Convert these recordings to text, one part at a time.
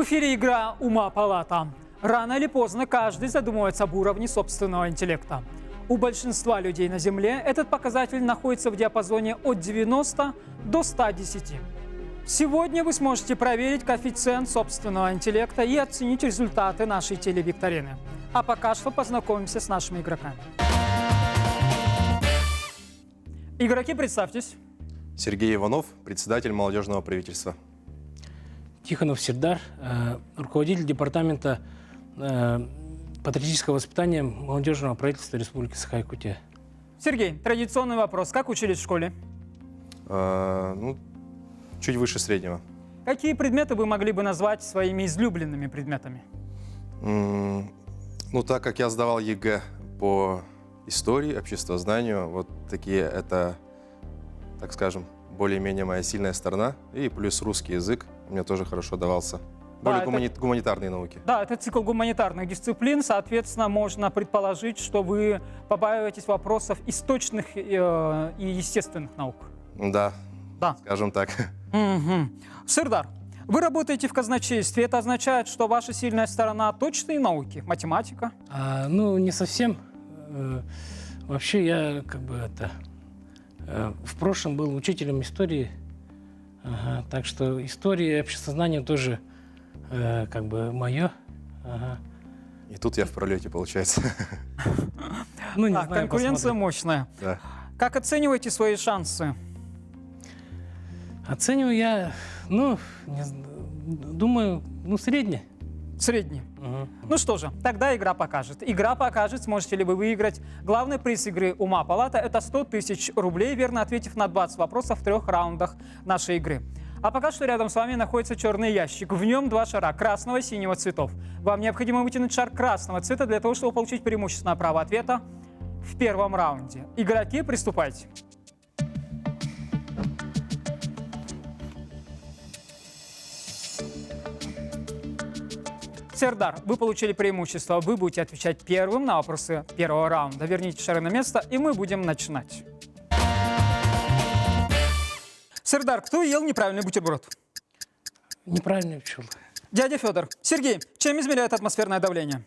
эфире игра «Ума палата». Рано или поздно каждый задумывается об уровне собственного интеллекта. У большинства людей на Земле этот показатель находится в диапазоне от 90 до 110. Сегодня вы сможете проверить коэффициент собственного интеллекта и оценить результаты нашей телевикторины. А пока что познакомимся с нашими игроками. Игроки, представьтесь. Сергей Иванов, председатель молодежного правительства. Тихонов Сердар, руководитель департамента патриотического воспитания молодежного правительства Республики Саха-Якутия. Сергей, традиционный вопрос. Как учились в школе? Чуть выше среднего. Какие предметы вы могли бы назвать своими излюбленными предметами? Так как я сдавал ЕГЭ по истории, обществознанию, вот такие это, так скажем, более-менее моя сильная сторона. И плюс русский язык мне тоже хорошо давался. Более гуманитарные науки. Да, это цикл гуманитарных дисциплин. Соответственно, можно предположить, что вы побаиваетесь вопросов источных и естественных наук. Да, скажем так. Угу. Сердар, вы работаете в казначействе. Это означает, что ваша сильная сторона точные науки, математика? Не совсем. Вообще я в прошлом был учителем истории. Так что история и обществознание тоже мое. И тут я в пролете, получается. Не знаю, конкуренция посмотрим. мощная. Да. Как оцениваете свои шансы? Оцениваю я, думаю, средне. Средний. Ну что же, тогда игра покажет. Игра покажет, сможете ли вы выиграть главный приз игры «Ума палата». Это 100 тысяч рублей, верно ответив на 20 вопросов в 3 раундах нашей игры. А пока что рядом с вами находится черный ящик. В нем 2 шара красного и синего цветов. Вам необходимо вытянуть шар красного цвета для того, чтобы получить преимущественное право ответа в первом раунде. Игроки, приступайте. Сердар, вы получили преимущество. Вы будете отвечать первым на вопросы первого раунда. Верните шары на место, и мы будем начинать. Сердар, кто ел неправильный бутерброд? Неправильный пчелы. Дядя Федор. Сергей, чем измеряют атмосферное давление?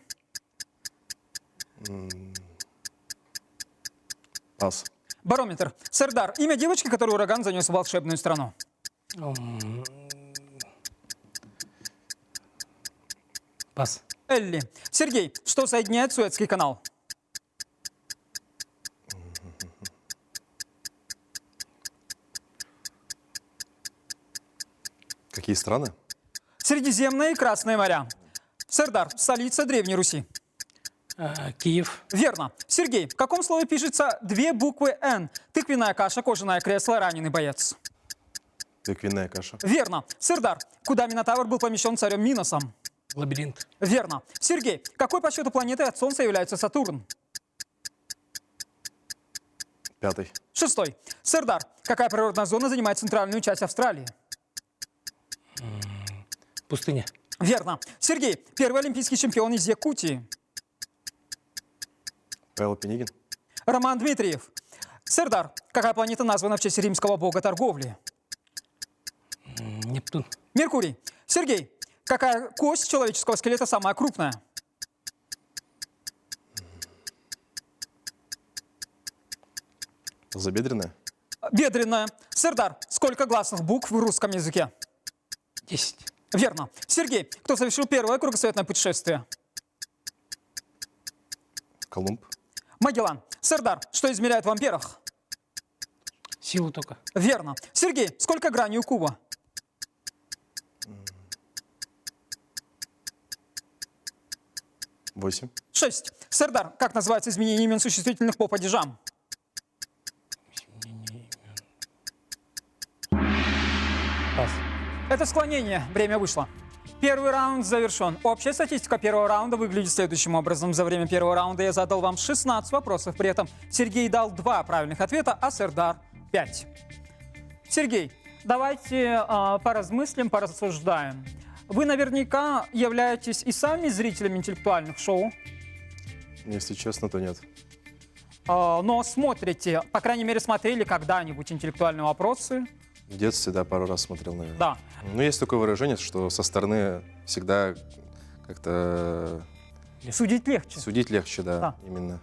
Пас. Барометр. Сердар, имя девочки, которую ураган занес в волшебную страну? Пас. Элли. Сергей, что соединяет Суэцкий канал? Какие страны? Средиземное и Красное моря. Сердар, столица Древней Руси. Киев. Верно. Сергей, в каком слове пишется 2 буквы «Н»? Тыквенная каша, кожаное кресло, раненый боец. Тыквенная каша. Верно. Сердар, куда Минотавр был помещен царем Миносом? Лабиринт. Верно. Сергей, какой по счету планетой от Солнца является Сатурн? 5. 6. Сердар, какая природная зона занимает центральную часть Австралии? Пустыня. Верно. Сергей, первый олимпийский чемпион из Якутии? Павел Пенигин. Роман Дмитриев. Сердар, какая планета названа в честь римского бога торговли? Нептун. Меркурий. Сергей, какая кость человеческого скелета самая крупная? Тазобедренная. Бедренная. Сердар, сколько гласных букв в русском языке? 10. Верно. Сергей, кто совершил первое кругосветное путешествие? Колумб. Магеллан. Сердар, что измеряет в амперах? Силу тока. Верно. Сергей, сколько граней у куба? 8. 6. Сердар, как называется изменение имен существительных по падежам? Пас. Это склонение. Время вышло. Первый раунд завершен. Общая статистика первого раунда выглядит следующим образом. За время первого раунда я задал вам 16 вопросов. При этом Сергей дал 2 правильных ответа, а Сердар 5. Сергей, давайте поразмыслим, порассуждаем. Вы наверняка являетесь и сами зрителями интеллектуальных шоу. Если честно, то нет. Но смотрите, по крайней мере, смотрели когда-нибудь интеллектуальные вопросы В детстве, да, пару раз смотрел, наверное. Да. Ну, есть такое выражение, что со стороны всегда как-то Судить легче. судить легче, да, Да. именно.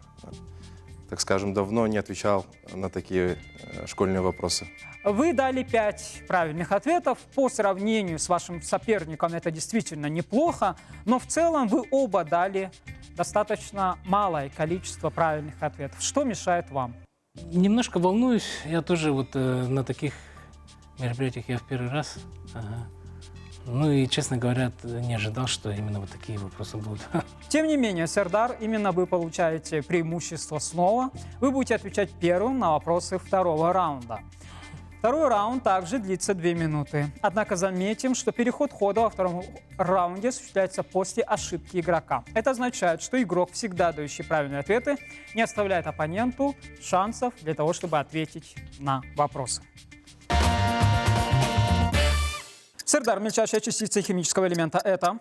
Так скажем, давно не отвечал на такие школьные вопросы. Вы дали 5 правильных ответов. По сравнению с вашим соперником это действительно неплохо, но в целом вы оба дали достаточно малое количество правильных ответов. Что мешает вам? Немножко волнуюсь. Я тоже вот на таких мероприятиях я в первый раз. Ага. Ну и, честно говоря, не ожидал, что именно вот такие вопросы будут. Тем не менее, Сердар, именно вы получаете преимущество снова. Вы будете отвечать первым на вопросы второго раунда. Второй раунд также длится 2 минуты. Однако заметим, что переход хода во втором раунде осуществляется после ошибки игрока. Это означает, что игрок, всегда дающий правильные ответы, не оставляет оппоненту шансов для того, чтобы ответить на вопросы. Сердар, мельчайшая частица химического элемента – это?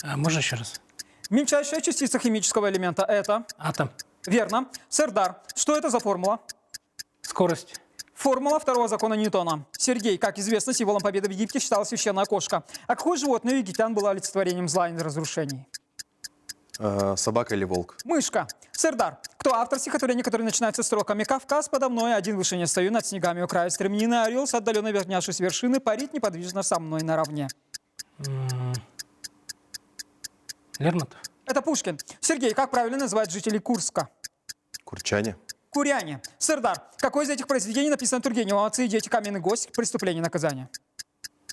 А можно еще раз? Мельчайшая частица химического элемента – это? Атом. Верно. Сердар, что это за формула? Скорость. Формула второго закона Ньютона. Сергей, как известно, символом победы в Египте считалась священная кошка. А какое животное у египтян было олицетворением зла и разрушений? Собака или волк? Мышка. Сердар, кто автор стихотворения, которое начинается строками «Кавказ подо мной, один выше не стою, над снегами у края стремнины, орел с отдаленной вернявшись с вершины, парит неподвижно со мной наравне». Лермонтов. Это Пушкин. Сергей, как правильно называют жителей Курска? Курчане? Куряне. Сердар, какое из этих произведений написано Тургеневым? «Отцы и дети», «Каменный гость», «Преступление и наказание»?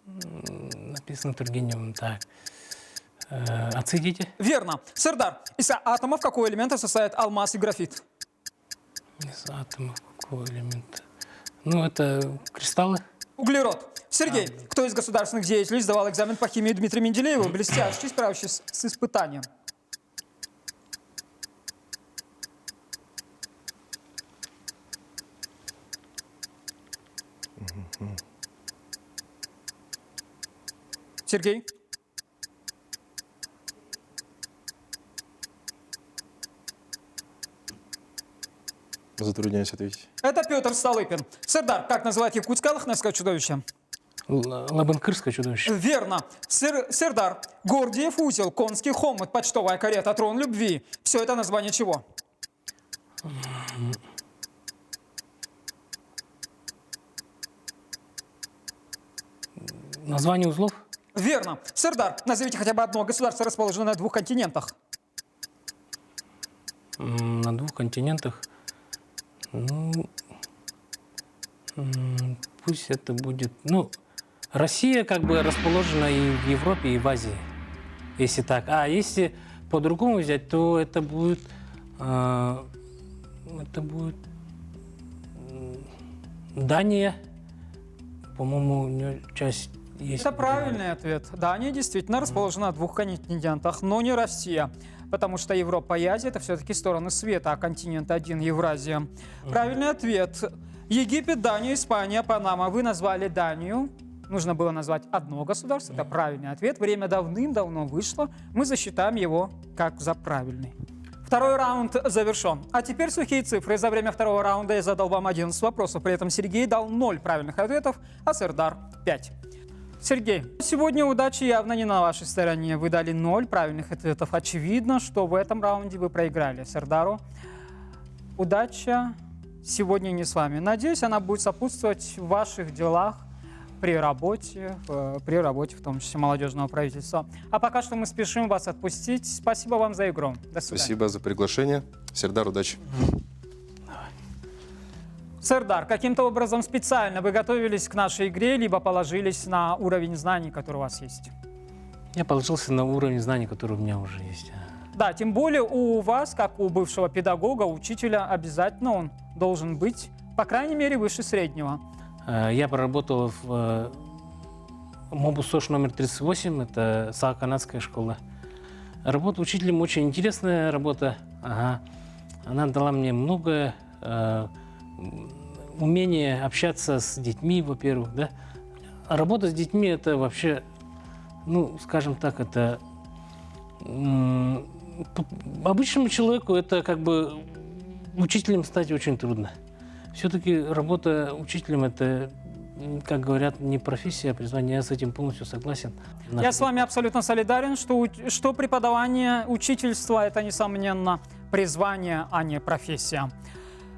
Написано Тургеневым. Так. Отцы и дети? Верно. Сердар, из атомов какого элемента состоят алмаз и графит? Из атомов какого элемента? Ну, это кристаллы. Углерод. Сергей, кто из государственных деятелей сдавал экзамен по химии Дмитрию Менделееву, блестящий, справившись с испытанием? Сергей? Затрудняюсь ответить. Это Петр Столыпин. Сердар, как называют якутское лохнесское чудовище? Лабанкырское чудовище. Верно. Сердар, Гордиев узел, конский хомут, почтовая карета, трон любви. Все это название чего? Название узлов? Верно. Сердар, назовите хотя бы одно государство, расположенное на 2 континентах. На 2 континентах. Ну, пусть это будет... Ну, Россия как бы расположена и в Европе, и в Азии. Если так. А если по-другому взять, то это будет... Дания. По-моему, у нее часть есть. Это правильный ответ. Дания действительно расположена на 2 континентах, но не Россия. Потому что Европа и Азия – это все-таки стороны света, а континент один – Евразия. Правильный ответ. Египет, Дания, Испания, Панама. Вы назвали Данию. Нужно было назвать одно государство. Это правильный ответ. Время давным-давно вышло. Мы засчитаем его как за правильный. Второй раунд завершен. А теперь сухие цифры. За время второго раунда я задал вам 11 вопросов. При этом Сергей дал 0 правильных ответов, а Сердар – 5. Сергей, сегодня удача явно не на вашей стороне. Вы дали 0 правильных ответов. Очевидно, что в этом раунде вы проиграли. Сердару, удача сегодня не с вами. Надеюсь, она будет сопутствовать в ваших делах при работе в том числе молодежного правительства. А пока что мы спешим вас отпустить. Спасибо вам за игру. До свидания. Спасибо за приглашение. Сердар, удачи. Сердар, каким-то образом специально вы готовились к нашей игре, либо положились на уровень знаний, который у вас есть? Я положился на уровень знаний, который у меня уже есть. Да, тем более у вас, как у бывшего педагога, учителя, обязательно он должен быть, по крайней мере, выше среднего. Я проработал в МОБУ СОШ номер 38, это Сааканадская школа. Работа учителем очень интересная работа. Ага. Она дала мне многое. Умение общаться с детьми, во-первых, да. А работа с детьми это вообще, ну, скажем так, это обычному человеку это как бы учителем стать очень трудно. Все-таки работа учителем это как говорят, не профессия, а призвание. Я с этим полностью согласен. Я с вами абсолютно солидарен, что преподавание, учительство – это, несомненно, призвание, а не профессия.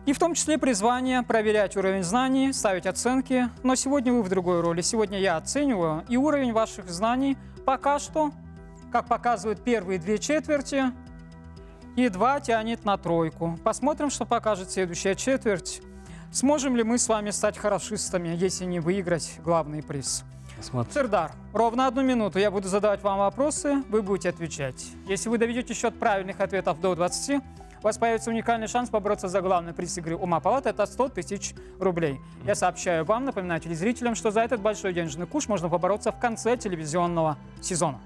И в том числе призвание проверять уровень знаний, ставить оценки. Но сегодня вы в другой роли. Сегодня я оцениваю, и уровень ваших знаний пока что, как показывают первые 2 четверти, едва тянет на 3. Посмотрим, что покажет следующая четверть. Сможем ли мы с вами стать хорошистами, если не выиграть главный приз? Посмотрим. Сырдар, ровно 1 минуту я буду задавать вам вопросы, вы будете отвечать. Если вы доведете счет правильных ответов до 20, у вас появится уникальный шанс побороться за главный приз игры «Ума палата» – это 100 тысяч рублей. Я сообщаю вам, напоминаю телезрителям, что за этот большой денежный куш можно побороться в конце телевизионного сезона.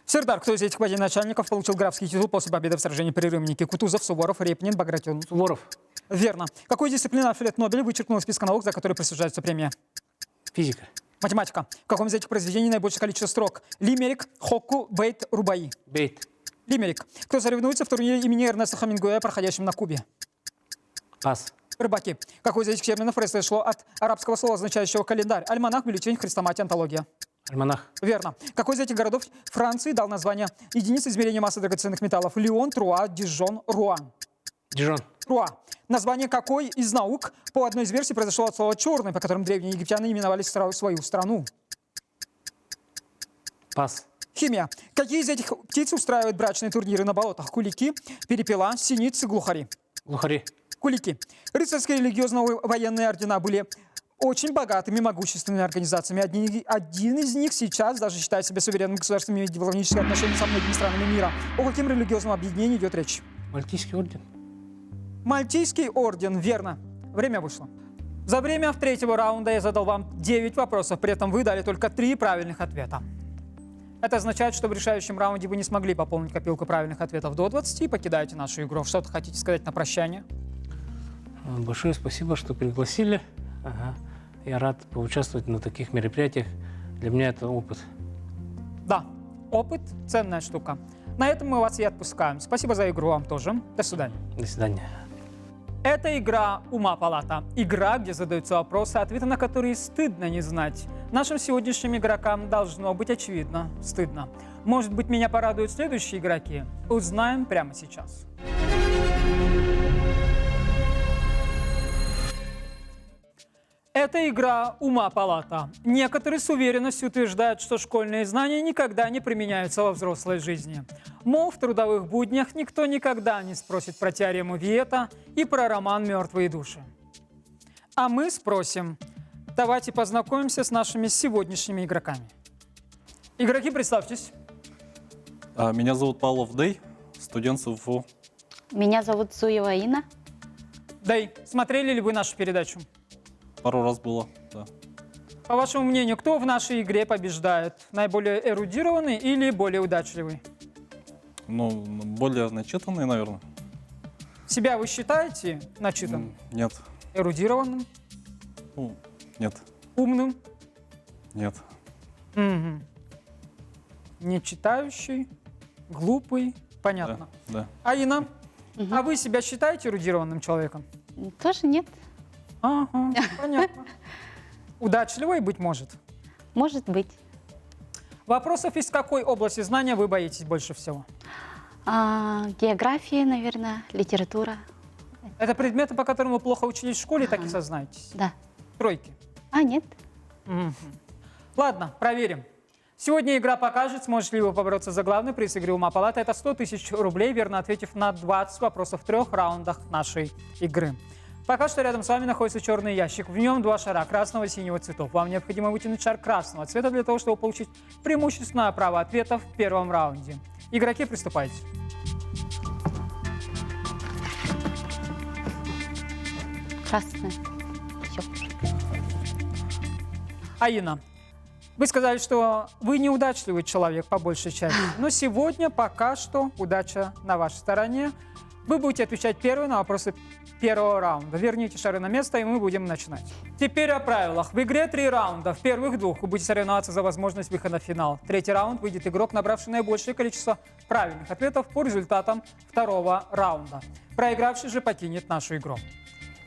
Сырдар, кто из этих военачальников получил графский титул после победы в сражении при Рымнике? Кутузов, Суворов, Репнин, Багратион? Суворов. Верно. Какую дисциплину Альфред Нобель вычеркнул из списка наук, за которые присуждается премия? Физика. Математика. В каком из этих произведений наибольшее количество строк? Лимерик, Хокку, Бейт, Рубаи. Бейт. Лимерик. Кто соревнуется в турнире имени Эрнеста Хемингуэя, проходящем на Кубе? Пас. Рыбаки. Какой из этих терминов произошло от арабского слова, означающего календарь? Альманах, бюллетень, хрестоматия, антология. Альманах. Верно. Какой из этих городов Франции дал название единицы измерения массы драгоценных металлов? Лион, Труа, Дижон, Руан. Дижон. Труа. Название какой из наук по одной из версий произошло от слова «черный», по которым древние египтяне именовали свою страну? Пас. Химия. Какие из этих птиц устраивают брачные турниры на болотах? Кулики, перепела, синицы, глухари. Глухари. Кулики. Рыцарские религиозно-военные ордена были очень богатыми, могущественными организациями. Один из них сейчас даже считает себя суверенным государством, имеет дипломатические отношения со многими странами мира. О каком религиозном объединении идет речь? Мальтийский орден. Мальтийский орден, верно. Время вышло. За время 3-го раунда я задал вам 9 вопросов, при этом вы дали только 3 правильных ответа. Это означает, что в решающем раунде вы не смогли пополнить копилку правильных ответов до 20 и покидаете нашу игру. Что-то хотите сказать на прощание? Большое спасибо, что пригласили. Ага. Я рад поучаствовать на таких мероприятиях. Для меня это опыт. Да, опыт – ценная штука. На этом мы вас и отпускаем. Спасибо за игру вам тоже. До свидания. До свидания. Это игра «Ума палата». Игра, где задаются вопросы, ответы на которые стыдно не знать. Нашим сегодняшним игрокам должно быть очевидно стыдно. Может быть, меня порадуют следующие игроки? Узнаем прямо сейчас. Это игра «Ума палата». Некоторые с уверенностью утверждают, что школьные знания никогда не применяются во взрослой жизни. Мол, в трудовых буднях никто никогда не спросит про теорему Виета и про роман «Мертвые души». А мы спросим. Давайте познакомимся с нашими сегодняшними игроками. Игроки, представьтесь. Меня зовут Павлов Дэй, студент СУФУ. Меня зовут Зуева Инна. Дэй, смотрели ли вы нашу передачу? Пару раз было, да. По вашему мнению, кто в нашей игре побеждает? Наиболее эрудированный или более удачливый? Ну, более начитанный, наверное. Себя вы считаете начитанным? Нет. Эрудированным? Ну, нет. Умным? Нет. Угу. Не читающий? Глупый? Понятно. Да. Аина, а вы себя считаете эрудированным человеком? Тоже нет. Ага, понятно. Удачливый, быть может. Может быть. Вопросов из какой области знания вы боитесь больше всего? География, наверное, литература. Это предметы, по которым вы плохо учились в школе, так и сознаетесь? Да. Тройки. Нет. Мгм. Ладно, проверим. Сегодня игра покажет, сможете ли вы побороться за главный приз игры «Ума палата». Это 100 тысяч рублей, верно ответив на 20 вопросов в 3 раундах нашей игры. Пока что рядом с вами находится черный ящик. В нем 2 шара красного и синего цветов. Вам необходимо вытянуть шар красного цвета для того, чтобы получить преимущественное право ответа в 1-м раунде. Игроки, приступайте. Красная. Все. Аина, вы сказали, что вы неудачливый человек по большей части. Но сегодня пока что удача на вашей стороне. Вы будете отвечать первым на вопросы 1-го раунда. Верните шары на место, и мы будем начинать. Теперь о правилах. В игре 3 раунда. В первых 2 вы будете соревноваться за возможность выхода в финал. 3-й раунд выйдет игрок, набравший наибольшее количество правильных ответов по результатам 2-го раунда. Проигравший же покинет нашу игру.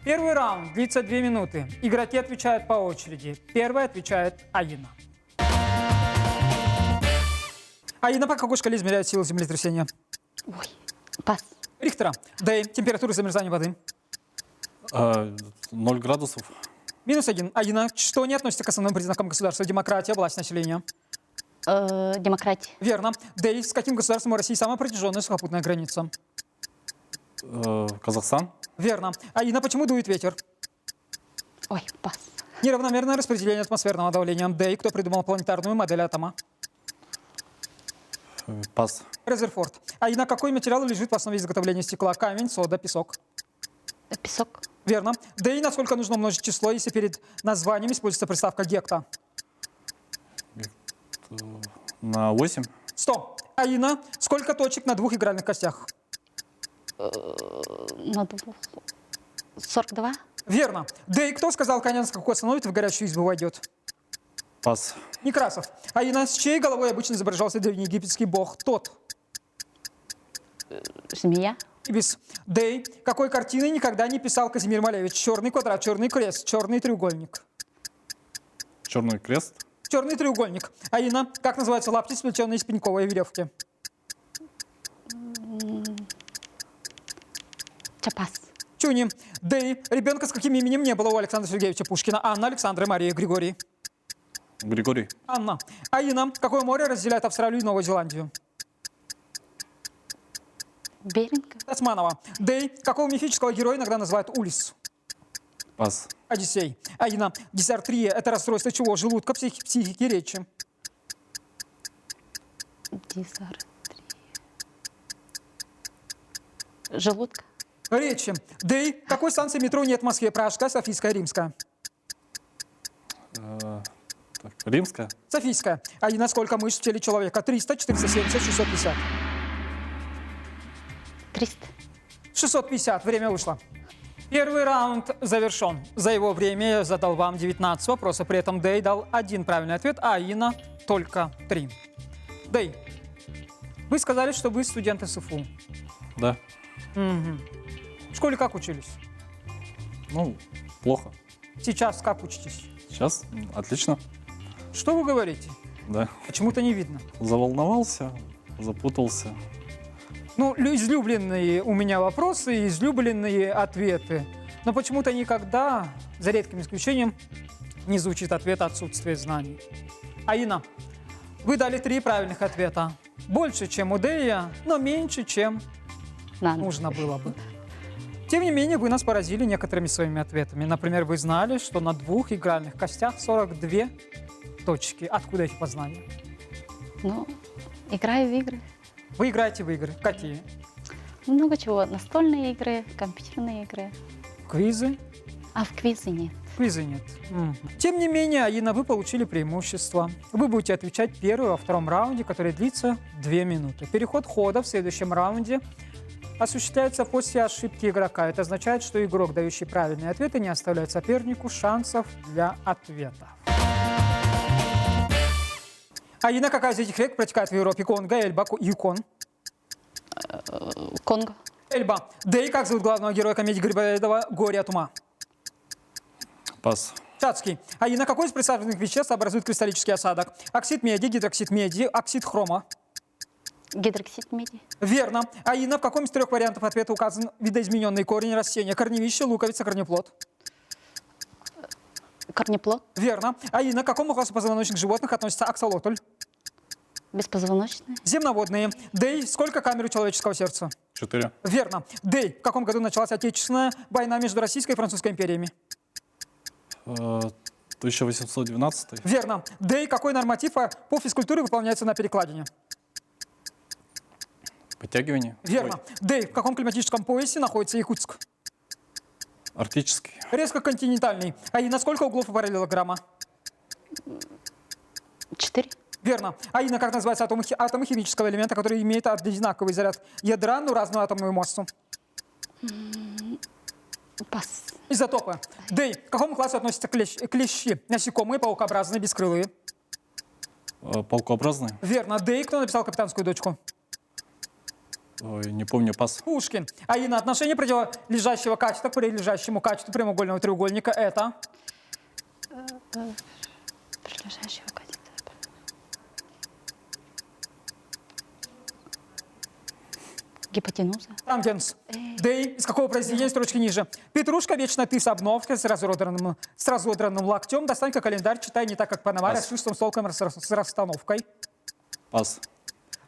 Первый раунд длится 2 минуты. Игроки отвечают по очереди. Первая отвечает Аина. Аина, по какой шкале измеряют силу землетрясения? Ой, пас. Рихтера. Дэй, температура замерзания воды. 0 градусов. -1. Аина, что не относится к основным признакам государства? Демократия, власть населения. Демократия. Верно. Дэй, с каким государством у России самая протяженная сухопутная граница? Казахстан. Верно. Аина, почему дует ветер? Ой, пас. Неравномерное распределение атмосферного давления. Дэй, кто придумал планетарную модель атома? Пас. Резерфорд. Аина, какой материал лежит в основе изготовления стекла? Камень, сода, песок. Песок. Верно. Дэй, насколько нужно умножить число, если перед названием используется приставка гекта? На 8. 100. Аина, сколько точек на 2 игральных костях? На 2. 42. Верно. Дэй, кто сказал, коня на скаку остановит и в горячую избу войдет? Пас. Некрасов. Аина, с чьей головой обычно изображался древнеегипетский бог Тот? Змея. Ибис. Дэй, какой картины никогда не писал Казимир Малевич? Черный квадрат, черный крест, черный треугольник. Черный крест. Черный треугольник. Аина, как называются лапти, сплетенные из пеньковой веревки? Чапас. Чуни. Дэй, ребенка с каким именем не было у Александра Сергеевича Пушкина? Анна, Александра, Мария, Григорий. Григорий. Анна. Аина, какое море разделяет Австралию и Новую Зеландию? Беринг. Тасманова. Дэй, какого мифического героя иногда называют Улисс? Пас. Одиссей. Аина, дисартрия – это расстройство чего? Желудка, психики, речи. Дизартрия. Желудка. Речи. Дэй, какой станции метро нет в Москве? Пражская, Софийская, Римская? Так, римская. Софийская. Аина, сколько мышц в теле человека? 300, 470, 650. 300. 650. Время вышло. Первый раунд завершен. За его время я задал вам 19 вопросов. При этом Дэй дал 1 правильный ответ, а Аина только 3. Дэй, вы сказали, что вы студент СФУ. Да. Мгм. В школе как учились? Ну, плохо. Сейчас как учитесь? Сейчас отлично. Что вы говорите? Да. Почему-то не видно. Заволновался, запутался. Ну, излюбленные у меня вопросы, излюбленные ответы. Но почему-то никогда, за редким исключением, не звучит ответ «отсутствие знаний». Аина, вы дали 3 правильных ответа. Больше, чем у Дэя, но меньше, чем Надо. нужно было бы. Тем не менее, вы нас поразили некоторыми своими ответами. Например, вы знали, что на 2 игральных костях 42 точки. Откуда эти познания? Ну, играю в игры. Вы играете в игры. Какие? Много чего. Настольные игры, компьютерные игры. Квизы? А в квизы нет. Квизы нет. Тем не менее, Аина, вы получили преимущество. Вы будете отвечать первый во втором раунде, который длится 2 минуты. Переход хода в следующем раунде осуществляется после ошибки игрока. Это означает, что игрок, дающий правильные ответы, не оставляет сопернику шансов для ответа. Аина, какая из этих рек протекает в Европе? Конго, Эльба, Юкон? Конго. Эльба. Дэй, как зовут главного героя комедии Грибоедова «Горе от ума»? Пас. Шацкий. Аина, какой из представленных веществ образует кристаллический осадок? Оксид меди, гидроксид меди, оксид хрома? Гидроксид меди. Верно. Аина, в каком из 3 вариантов ответа указан видоизмененный корень растения? Корневище, луковица, корнеплод? Корнеплод. Верно. Аина, к какому классу позвоночных животных относится аксолотль? Беспозвоночные. Земноводные. Дэй, сколько камер у человеческого сердца? 4. Верно. Дэй, в каком году началась Отечественная война между Российской и Французской империями? 1812. Верно. Дэй, какой норматив по физкультуре выполняется на перекладине? Подтягивание. Верно. Дэй, в каком климатическом поясе находится Якутск? Арктический. Резко континентальный. Аина, сколько углов у параллелограмма? 4. Верно. Аина, как называется атомы химического элемента, который имеет одинаковый заряд ядра, но разную атомную массу? Пас. Изотопы. Дэй, к какому классу относятся клещи? Насекомые, паукообразные, бескрылые? Паукообразный. Верно. Дэй, кто написал «Капитанскую дочку»? Ой, не помню, пас. Пушкин. Аина, отношение противолежащего качества к прилежащему качеству прямоугольного треугольника это? Прилежащего качества. Гипотенуза. Тангенс. Дэй. Из какого произведения строчки ниже? Петрушка, вечно ты с обновкой, с разодранным локтем. Достань-ка календарь, читай не так, как Пономарь, а с чувством, с толком, с расстановкой. Пас.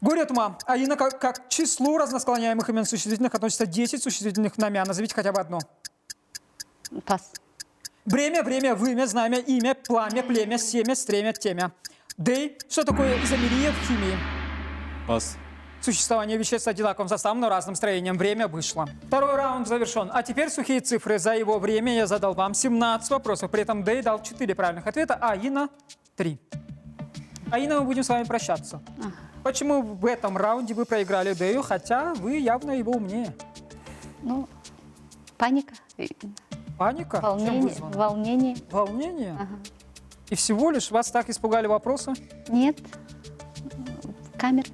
Горе тьма. Аина, как к числу разносклоняемых имен существительных относится 10 существительных намя. Назовите хотя бы одно. Пас. Бремя, время, вымя, знамя, имя, пламя, племя, семя, стремя, темя. Дэй. Что такое изомерия в химии? Пас. Существование веществ с одинаковым составом, но разным строением. Время вышло. Второй раунд завершен. А теперь сухие цифры. За его время я задал вам 17 вопросов. При этом Дэй дал 4 правильных ответа, а Аина 3. Аина, мы будем с вами прощаться. Почему в этом раунде вы проиграли Дэю, хотя вы явно его умнее? Ну, паника. Паника? Чем Волнение. вызвано? Волнение. Волнение? Ага. И всего лишь вас так испугали вопросы? Нет. Камеры.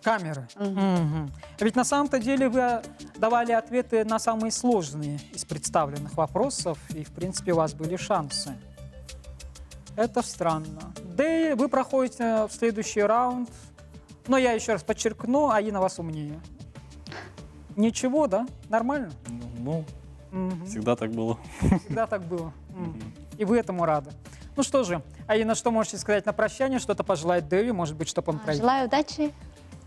Камеры. Мгм. Ведь на самом-то деле вы давали ответы на самые сложные из представленных вопросов, и, в принципе, у вас были шансы. Это странно. Да и вы проходите в следующий раунд. Но я еще раз подчеркну, Аина вас умнее. Ничего, да? Нормально? Ну, Мгм. всегда так было. Всегда так было. И вы этому рады. Ну что же, Аина, что можете сказать на прощание? Что-то пожелать Дэю? Может быть, чтобы он проиграл? Желаю удачи.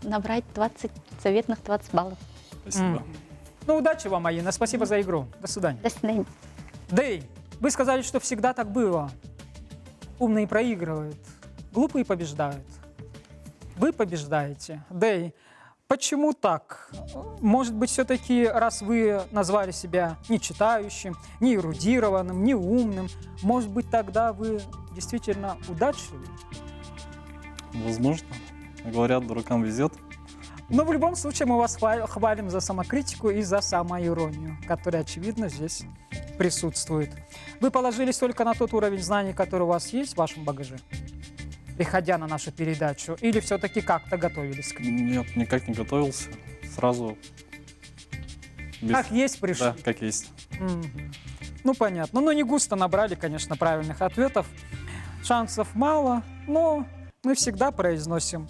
Набрать 20 заветных 20 баллов. Спасибо. Ну, удачи вам, Аина. Спасибо за игру. До свидания. До свидания. Дэй, вы сказали, что всегда так было. Умные проигрывают, глупые побеждают. Вы побеждаете. Дэй, почему так? Может быть, все-таки, раз вы назвали себя не читающим, не эрудированным, не умным, может быть, тогда вы действительно удачливый? Возможно. Говорят, дуракам везет. Но в любом случае мы вас хвалим за самокритику и за самоиронию, которая, очевидно, здесь присутствует. Вы положились только на тот уровень знаний, который у вас есть в вашем багаже, приходя на нашу передачу, или все-таки как-то готовились к ней? Нет, никак не готовился. Сразу. без- Как есть пришли? Да, как есть. Мгм. Ну, понятно. Ну, не густо набрали, конечно, правильных ответов. Шансов мало, но мы всегда произносим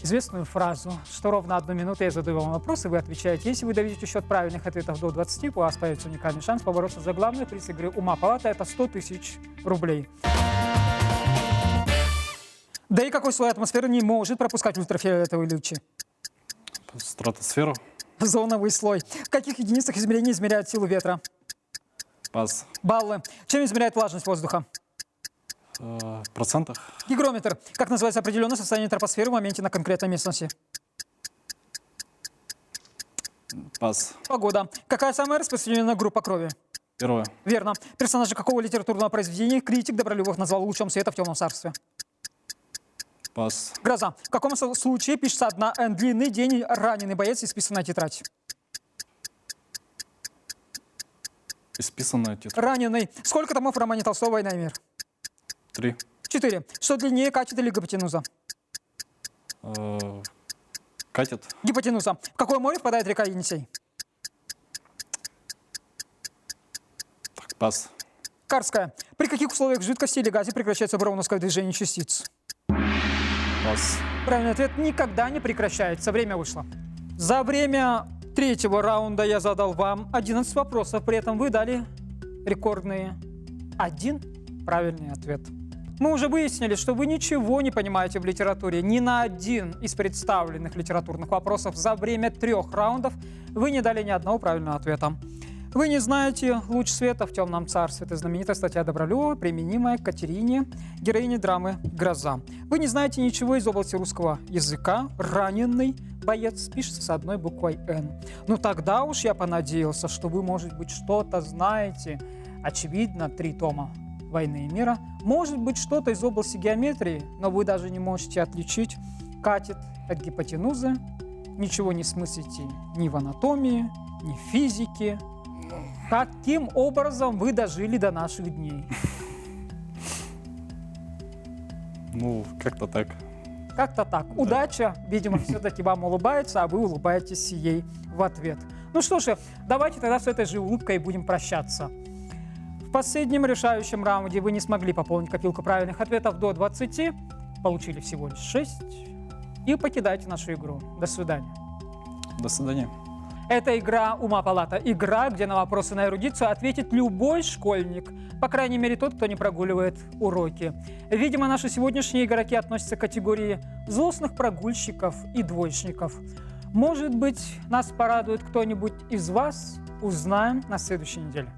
известную фразу, что ровно 1 минуту я задаю вам вопрос, и вы отвечаете. Если вы доведете счет правильных ответов до 20, у вас появится уникальный шанс побороться за главный приз игры «Ума палата» — это 100 тысяч рублей. Да и какой слой атмосферы не может пропускать ультрафиолетовые лучи? Стратосферу. Зоновый слой. В каких единицах измерения измеряют силу ветра? Пас. Баллы. Чем измеряют влажность воздуха? В процентах. Гигрометр. Как называется определенное состояние тропосферы в моменте на конкретной местности? Пас. Погода. Какая самая распространенная группа крови? Первое. Верно. Персонажа какого литературного произведения критик Добролюбов назвал лучом света в темном царстве? Пас. Гроза. В каком случае пишется одна «Н» длинный день раненый боец и списанная тетрадь? Исписанная тетрадь. Раненый. Сколько томов в романе Толстого «Война и мир»? 3. 4. Что длиннее, катет или гипотенуза? Катет. Гипотенуза. В какое море впадает река Енисей? Так, пас. Карская. При каких условиях в жидкости или газе прекращается броуновское движение частиц? Пас. Правильный ответ: никогда не прекращается. Время вышло. За время третьего раунда я задал вам 11 вопросов. При этом вы дали рекордные 1 правильный ответ. Мы уже выяснили, что вы ничего не понимаете в литературе. Ни на один из представленных литературных вопросов за время 3 раундов вы не дали ни одного правильного ответа. Вы не знаете «Луч света в темном царстве». Это знаменитая статья Добролюбова, применимая к Катерине, героине драмы «Гроза». Вы не знаете ничего из области русского языка. Раненый боец пишется с одной буквой «Н». Ну тогда уж я понадеялся, что вы, может быть, что-то знаете. Очевидно, 3 тома «Войны и мира». Может быть, что-то из области геометрии, но вы даже не можете отличить катет от гипотенузы. Ничего не смыслите ни в анатомии, ни в физике. Каким образом вы дожили до наших дней? Ну, как-то так. Как-то так. Удача, видимо, все-таки вам улыбается, а вы улыбаетесь ей в ответ. Ну что же, давайте тогда с этой же улыбкой будем прощаться. В последнем решающем раунде вы не смогли пополнить копилку правильных ответов до 20, получили всего лишь 6 и покидайте нашу игру. До свидания. До свидания. Это игра «Ума палата». Игра, где на вопросы на эрудицию ответит любой школьник. По крайней мере, тот, кто не прогуливает уроки. Видимо, наши сегодняшние игроки относятся к категории злостных прогульщиков и двоечников. Может быть, нас порадует кто-нибудь из вас? Узнаем на следующей неделе.